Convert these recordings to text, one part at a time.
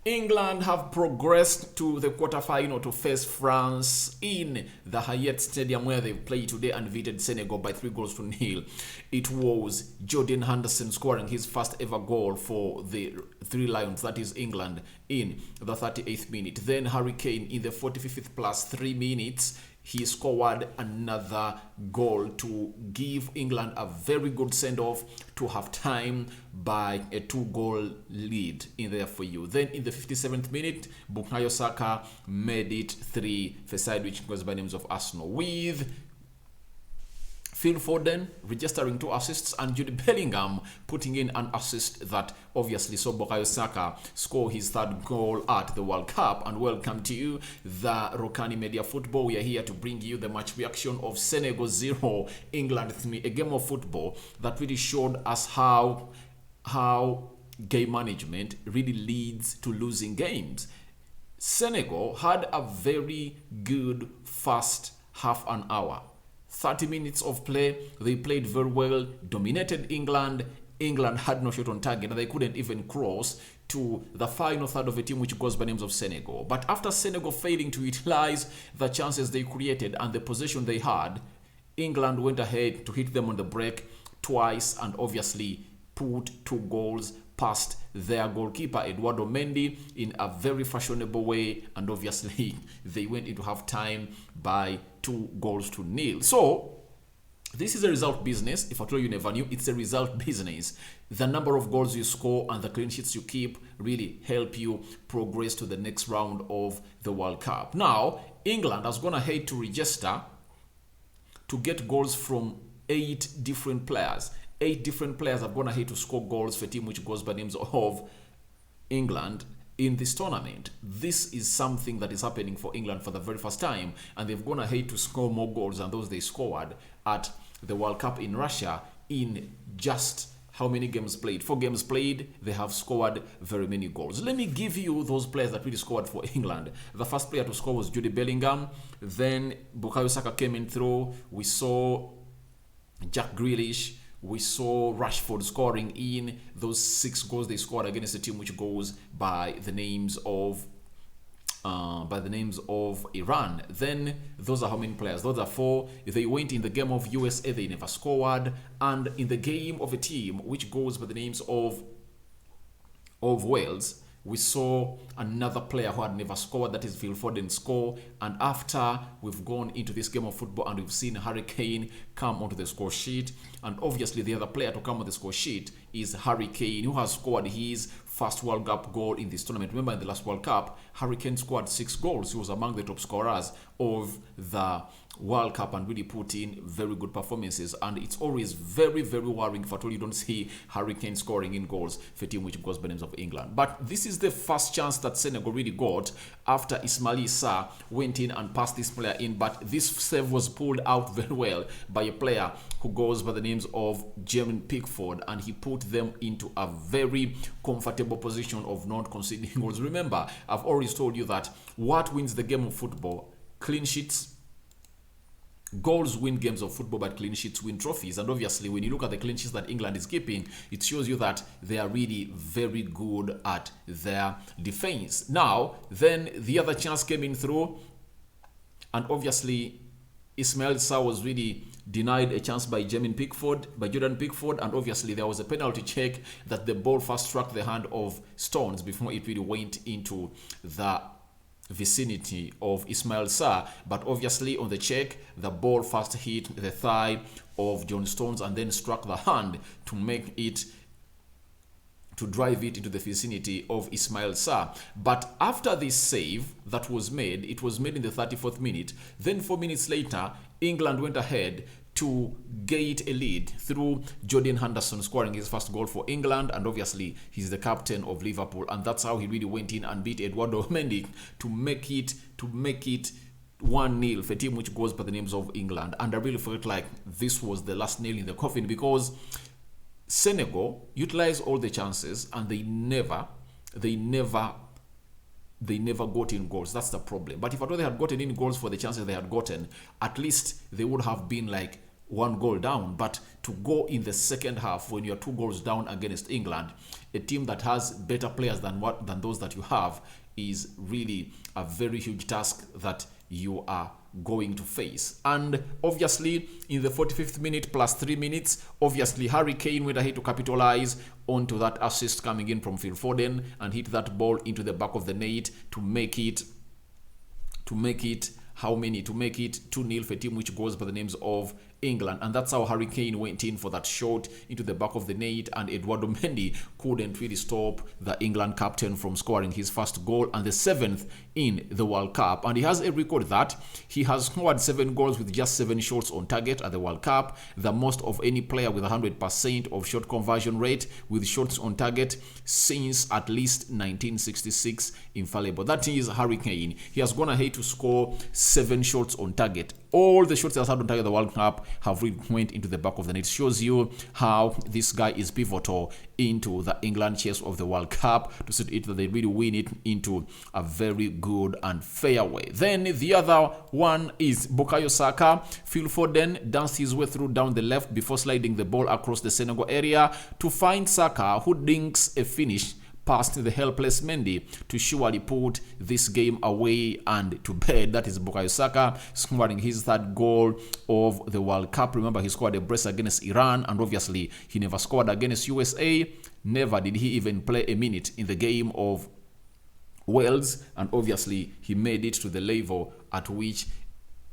England have progressed to the quarterfinal to face France in the Hayat Stadium, where they played today and defeated Senegal by 3-0. It was Jordan Henderson scoring his first ever goal for the Three Lions, that is England, in the 38th minute. Then Harry Kane in the 45th plus 3 minutes, he scored another goal to give England a very good send-off to half time by a 2-goal lead in there for you. Then in the 57th minute, Bukayo Saka made it 3 for side, which goes by names of Arsenal, with Phil Foden registering 2 assists and Jude Bellingham putting in an assist that obviously saw Bukayo Saka score his 3rd goal at the World Cup. And welcome to you, the Rokani Media Football. We are here to bring you the match reaction of Senegal 0, England 3, a game of football that really showed us how game management really leads to losing games. Senegal had a very good first half an hour. 30 minutes of play, they played very well, dominated England. England had no shot on target, and they couldn't even cross to the final third of a team which goes by names of Senegal. But after Senegal failing to utilize the chances they created and the possession they had, England went ahead to hit them on the break twice and obviously put 2 goals past their goalkeeper Eduardo Mendy in a very fashionable way, and obviously they went into half time by 2-0. So this is a result business. If I told you never knew, it's a result business. The number of goals you score and the clean sheets you keep really help you progress to the next round of the World Cup. Now, England has gone ahead to register to get goals from 8 different players. 8 different players have gone ahead to score goals for a team which goes by names of England in this tournament. This is something that is happening for England for the very first time, and they've gone ahead to score more goals than those they scored at the World Cup in Russia in just how many games played? 4 games played, they have scored very many goals. Let me give you those players that really scored for England. The first player to score was Jude Bellingham. Then Bukayo Saka came in through. We saw Jack Grealish. We saw Rashford scoring in those 6 goals they scored against a team which goes by the names of Iran. Then those are how many players? Those are 4. They went in the game of USA, they never scored, and in the game of a team which goes by the names of Wales, we saw another player who had never scored, that is Phil Foden, score. And after we've gone into this game of football and we've seen Harry Kane come onto the score sheet, and obviously the other player to come on the score sheet is Harry Kane, who has scored his first World Cup goal in this tournament. Remember, in the last World Cup, Harry Kane scored 6 goals. He was among the top scorers of the World Cup and really put in very good performances. And it's always very, very worrying if at all you don't see Harry Kane scoring in goals for a team which goes by names of England. But this is the first chance that Senegal really got after Ismail Sarr went in and passed this player in. But this save was pulled out very well by a player who goes by the names of Jermaine Pickford, and he put them into a very comfortable position of not conceding goals. Remember, I've always told you that what wins the game of football? Clean sheets. Goals win games of football, but clean sheets win trophies. And obviously, when you look at the clean sheets that England is keeping, it shows you that they are really very good at their defense. Now, then the other chance came in through, and obviously Ismail Sarr was really denied a chance by Jordan Pickford, and obviously there was a penalty check that the ball first struck the hand of Stones before it really went into the vicinity of Ismail Sarr. But obviously on the check, the ball first hit the thigh of John Stones and then struck the hand to drive it into the vicinity of Ismail Sarr. But after this save that was made, it was made in the 34th minute. Then 4 minutes later, England went ahead to get a lead through Jordan Henderson scoring his first goal for England, and obviously he's the captain of Liverpool, and that's how he really went in and beat Eduardo Mendy to make it 1-0 for a team which goes by the names of England. And I really felt like this was the last nail in the coffin, because Senegal utilized all the chances and they never got in goals. That's the problem. But if I thought they had gotten in goals for the chances they had gotten, at least they would have been like 1 goal down, but to go in the second half when you're 2 goals down against England, a team that has better players than those that you have, is really a very huge task that you are going to face. And obviously in the 45th minute plus 3 minutes, obviously Harry Kane went ahead to capitalize onto that assist coming in from Phil Foden and hit that ball into the back of the net to make it how many? To make it 2-0 for a team which goes by the names of England. And that's how Harry Kane went in for that shot into the back of the net, and Eduardo Mendy couldn't really stop the England captain from scoring his first goal and the 7th in the World Cup. And he has a record that he has scored 7 goals with just 7 shots on target at the World Cup, the most of any player with 100% of shot conversion rate with shots on target since at least 1966 infallible. That is Harry Kane. He has gone ahead to score 7 shots on target. All the shots he has had on target at the World Cup have really went into the back of the net. It shows you how this guy is pivotal into the England chase of the World Cup to see it that they really win it into a very good and fair way. Then the other one is Bukayo Saka. Phil Foden danced his way through down the left before sliding the ball across the Senegal area to find Saka, who dinks a finish past the helpless Mendy to surely put this game away and to bed. That is Bukayo Saka scoring his 3rd goal of the World Cup. Remember, he scored a brace against Iran, and obviously he never scored against USA. Never did he even play a minute in the game of Wales, and obviously he made it to the level at which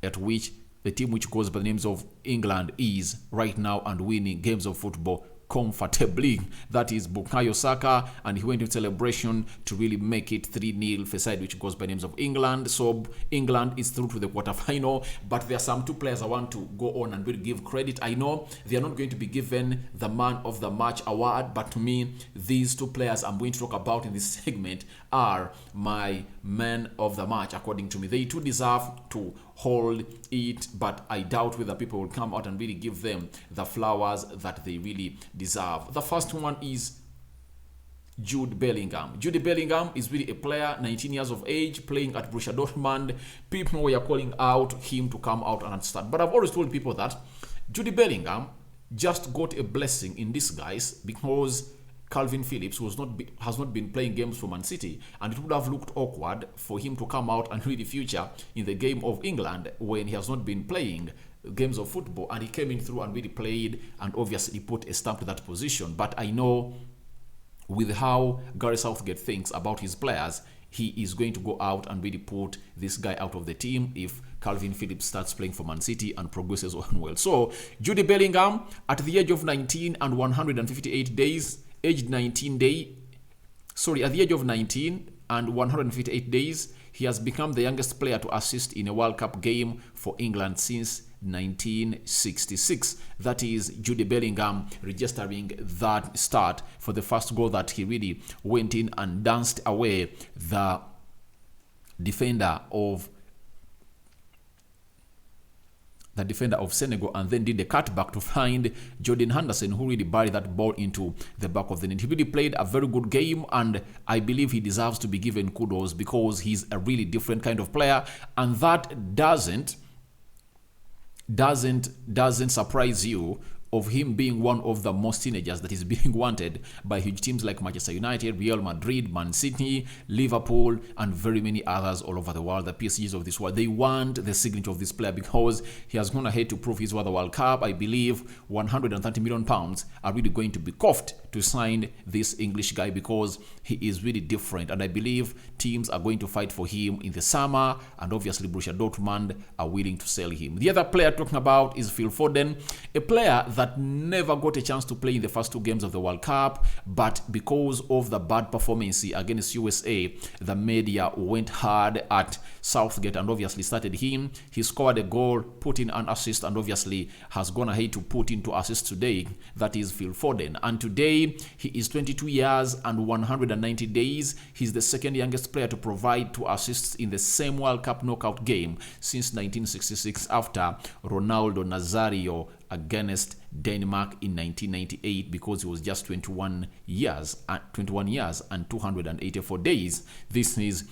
the team which goes by the names of England is right now and winning games of football comfortably. That is Bukayo Saka, and he went in celebration to really make it 3-0 for side which goes by names of England. So England is through to the quarterfinal, but there are some 2 players I want to go on and really give credit. I know they are not going to be given the man of the match award, but to me, these 2 players I'm going to talk about in this segment are my men of the match according to me. They too deserve to hold it, but I doubt whether people will come out and really give them the flowers that they really deserve. The first one is Jude Bellingham. Jude Bellingham is really a player, 19 years of age, playing at Borussia Dortmund. People were calling out him to come out and start, but I've always told people that Jude Bellingham just got a blessing in disguise because Calvin Phillips has not been playing games for Man City, and it would have looked awkward for him to come out and really feature in the game of England when he has not been playing games of football, and he came in through and really played and obviously put a stamp to that position. But I know with how Gareth Southgate thinks about his players, he is going to go out and really put this guy out of the team if Calvin Phillips starts playing for Man City and progresses on well. So Jude Bellingham, at the age of 19 and 158 days, at the age of 19 and 158 days, he has become the youngest player to assist in a World Cup game for England since 1966. That is Jude Bellingham registering that start for the first goal that he really went in and danced away the defender of Senegal, and then did the cutback to find Jordan Henderson, who really buried that ball into the back of the net. He really played a very good game, and I believe he deserves to be given kudos because he's a really different kind of player, and that doesn't surprise you of him being one of the most teenagers that is being wanted by huge teams like Manchester United, Real Madrid, Man City, Liverpool, and very many others all over the world. The PSGs of this world, they want the signature of this player because he has gone ahead to prove his worth the World Cup. I believe 130 million pounds are really going to be coughed to sign this English guy because he is really different, and I believe teams are going to fight for him in the summer, and obviously Borussia Dortmund are willing to sell him. The other player talking about is Phil Foden, a player that never got a chance to play in the first 2 games of the World Cup, but because of the bad performance against USA, the media went hard at Southgate and obviously started him. He scored a goal, put in an assist, and obviously has gone ahead to put into assists today. That is Phil Foden, and today he is 22 years and 190 days. He's the second youngest player to provide 2 assists in the same World Cup knockout game since 1966 after Ronaldo Nazario against Denmark in 1998 because he was just 21 years and 284 days. This is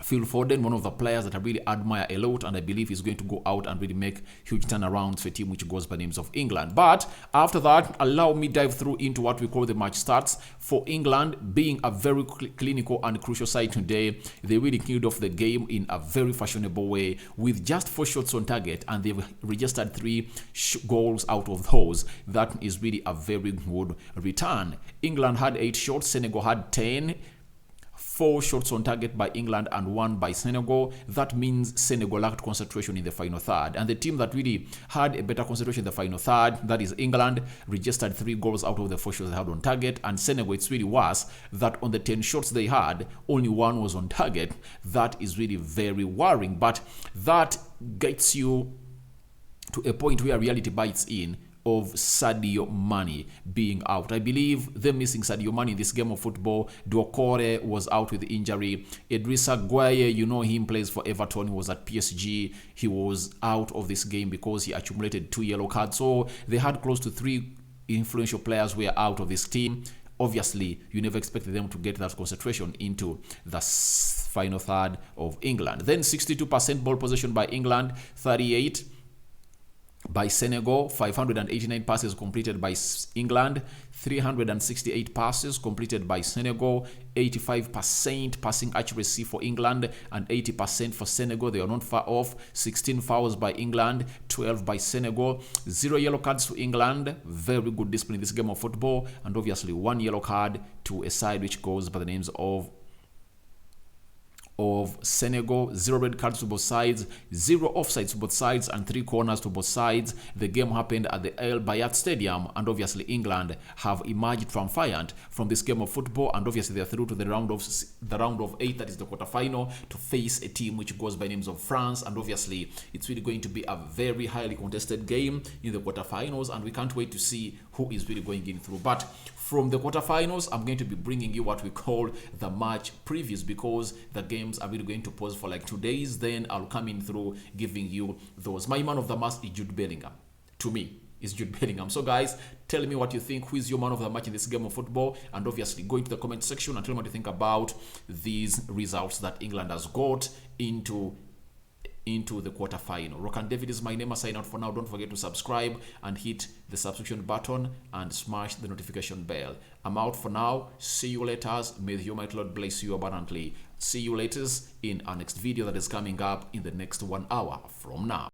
Phil Foden, one of the players that I really admire a lot, and I believe he's going to go out and really make huge turnarounds for a team which goes by names of England. But after that, allow me dive through into what we call the match stats. For England, being a very clinical and crucial side today, they really killed off the game in a very fashionable way with just 4 shots on target, and they've registered 3 goals out of those. That is really a very good return. England had 8 shots, Senegal had 10. 4 shots on target by England and 1 by Senegal. That means Senegal lacked concentration in the final third. And the team that really had a better concentration in the final third, that is England, registered 3 goals out of the 4 shots they had on target. And Senegal, it's really worse that on the 10 shots they had, only 1 was on target. That is really very worrying. But that gets you to a point where reality bites in of Sadio Mane being out. I believe them missing Sadio Mane in this game of football. Doucouré was out with injury. Idrissa Gueye, you know him, plays for Everton. He was at PSG. He was out of this game because he accumulated 2 yellow cards. So they had close to 3 influential players were out of this team. Obviously, you never expected them to get that concentration into the final third of England. Then 62% ball possession by England, 38 by Senegal, 589 passes completed by England, 368 passes completed by Senegal, 85% passing accuracy for England and 80% for Senegal. They are not far off. 16 fouls by England, 12 by Senegal. 0 yellow cards to England. Very good discipline in this game of football. And obviously 1 yellow card to a side which goes by the names of Senegal. 0 red cards to both sides, 0 offsides to both sides, and 3 corners to both sides. The game happened at the El Bayat Stadium, and obviously England have emerged triumphant from this game of football, and obviously they are through to the round of 8, that is the quarterfinal, to face a team which goes by names of France. And obviously it's really going to be a very highly contested game in the quarterfinals, and we can't wait to see who is really going in through. But from the quarterfinals, I'm going to be bringing you what we call the match previews, because the games are really going to pause for like 2 days. Then I'll come in through giving you those. My man of the match is Jude Bellingham. To me, is Jude Bellingham. So guys, tell me what you think. Who is your man of the match in this game of football? And obviously go into the comment section and tell me what you think about these results that England has got into the quarterfinal. Rokani David is my name. I sign out for now. Don't forget to subscribe and hit the subscription button and smash the notification bell. I'm out for now. See you later. May the Almighty Lord bless you abundantly. See you later in our next video that is coming up in the next 1 hour from now.